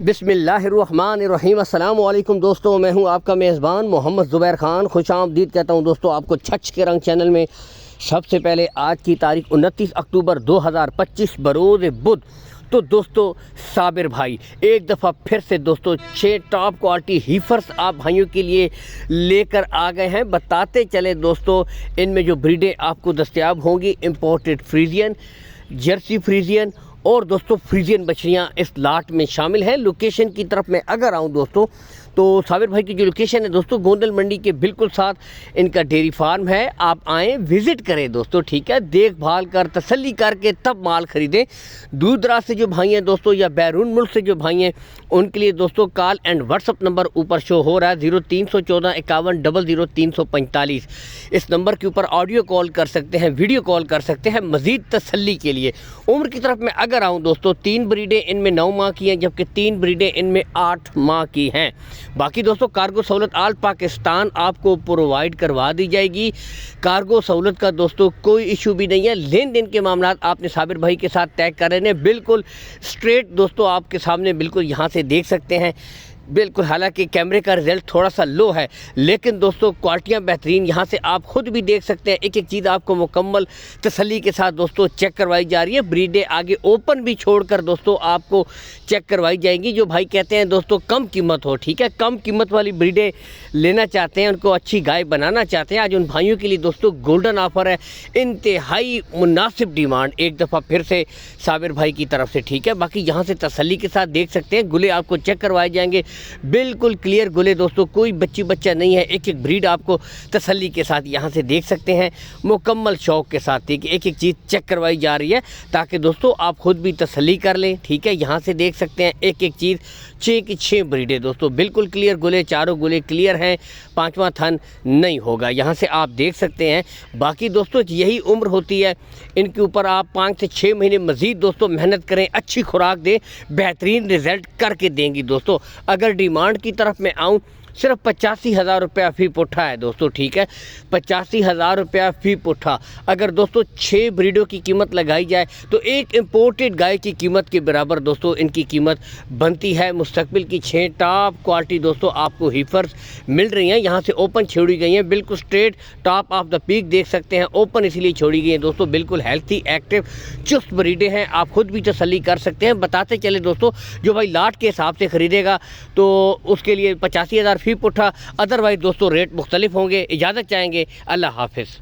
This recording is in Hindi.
बिस्मिल्लाहिर्रहमानिर्रहीम। अस्सलाम वालेकुम दोस्तों, मैं हूं आपका मेज़बान मोहम्मद ज़ुबैर ख़ान। खुशामदीद कहता हूं दोस्तों आपको छछ के रंग चैनल में। सबसे पहले आज की तारीख 29 अक्टूबर 2025 बरोज़ बुध। तो दोस्तों साबिर भाई एक दफ़ा फिर से दोस्तों 6 टॉप क्वालिटी हीफर्स आप भाइयों के लिए लेकर आ गए हैं। बताते चले दोस्तों, इनमें जो ब्रीडें आपको दस्तयाब होंगी, इम्पोर्टेड फ्रीजियन, जर्सी फ्रीजियन और दोस्तों फ्रीजियन बछड़ियाँ इस लाट में शामिल हैं। लोकेशन की तरफ मैं अगर आऊँ दोस्तों, तो साबिर भाई की जो लोकेशन है दोस्तों, गोंदल मंडी के बिल्कुल साथ इनका डेयरी फार्म है। आप आएँ, विज़िट करें दोस्तों, ठीक है। देखभाल कर तसल्ली करके तब माल ख़रीदें। दूर दराज से जो भाई हैं दोस्तों या बैरून मुल्क से जो भाई हैं, उनके लिए दोस्तों कॉल एंड व्हाट्सअप नंबर ऊपर शो हो रहा है 0314 51 00 345। इस नंबर के ऊपर ऑडियो कॉल कर सकते हैं, वीडियो कॉल कर सकते हैं मज़ीद तसल्ली के लिए। उम्र की तरफ मैं अगर आऊँ दोस्तों, 3 ब्रीडें इनमें 9 माह की हैं, जबकि 3 ब्रीडें इनमें 8 माह की हैं। बाकी दोस्तों कार्गो सहूलत आल पाकिस्तान आपको प्रोवाइड करवा दी जाएगी। कार्गो सहूलत का दोस्तों कोई इशू भी नहीं है। लेन देन के मामला आपने साबिर भाई के साथ तय कर रहे हैं, बिल्कुल स्ट्रेट दोस्तों आपके सामने बिल्कुल यहाँ से देख सकते हैं। बिल्कुल, हालांकि कैमरे का रिजल्ट थोड़ा सा लो है, लेकिन दोस्तों क्वालिटियाँ बेहतरीन यहाँ से आप खुद भी देख सकते हैं। एक एक चीज़ आपको मुकम्मल तसल्ली के साथ दोस्तों चेक करवाई जा रही है। ब्रीडें आगे ओपन भी छोड़कर दोस्तों आपको चेक करवाई जाएंगी। जो भाई कहते हैं दोस्तों कम कीमत हो, ठीक है, कम कीमत वाली ब्रीडें लेना चाहते हैं, उनको अच्छी गाय बनाना चाहते हैं, आज उन भाइयों के लिए दोस्तों गोल्डन ऑफर है। इंतहाई मुनासिब डिमांड एक दफ़ा फिर से साबिर भाई की तरफ से, ठीक है। बाकी यहाँ से तसल्ली के साथ देख सकते हैं, गुले आपको चेक करवाए जाएंगे, बिल्कुल क्लियर गुले दोस्तों, कोई बच्चा नहीं है। एक एक ब्रीड आपको तसल्ली के साथ यहाँ से देख सकते हैं, मुकम्मल शौक के साथ एक एक चीज़ चेक करवाई जा रही है, ताकि दोस्तों आप खुद भी तसल्ली कर लें, ठीक है। यहाँ से देख सकते हैं एक एक चीज़, 6 की 6 ब्रीडें दोस्तों, बिल्कुल क्लियर गुले, चारों गुले क्लियर हैं, 5वां थन नहीं होगा, यहाँ से आप देख सकते हैं। बाकी दोस्तों यही उम्र होती है, इनके ऊपर आप 5 से 6 महीने मज़ीद दोस्तों मेहनत करें, अच्छी खुराक दें, बेहतरीन रिज़ल्ट करके देंगी दोस्तों। अगर डिमांड की तरफ मैं आऊँ, सिर्फ 85,000 रुपया फ़ी पुट्ठा है दोस्तों, ठीक है। 85,000 रुपया फ़ी पुट्ठा। अगर दोस्तों 6 ब्रीडों की कीमत लगाई जाए तो एक इम्पोर्टेड गाय की कीमत के बराबर दोस्तों इनकी कीमत बनती है। मुस्तकबिल की 6 टॉप क्वालिटी दोस्तों आपको हीफर्स मिल रही हैं। यहाँ से ओपन छोड़ी गई हैं, बिल्कुल straight top of the peak देख सकते हैं। ओपन इसलिए छोड़ी गई हैं दोस्तों, बिल्कुल हेल्थी एक्टिव चुस्त ब्रीडें हैं, आप खुद भी तसल्ली कर सकते हैं। बताते चले दोस्तों, जो भाई लाट के हिसाब से ख़रीदेगा तो उसके लिए 85,000 फ़ी पुट्ठा, अदरवाइज़ दोस्तों रेट मुख्तलिफ होंगे। इजाज़त चाहेंगे, अल्लाह हाफिज़।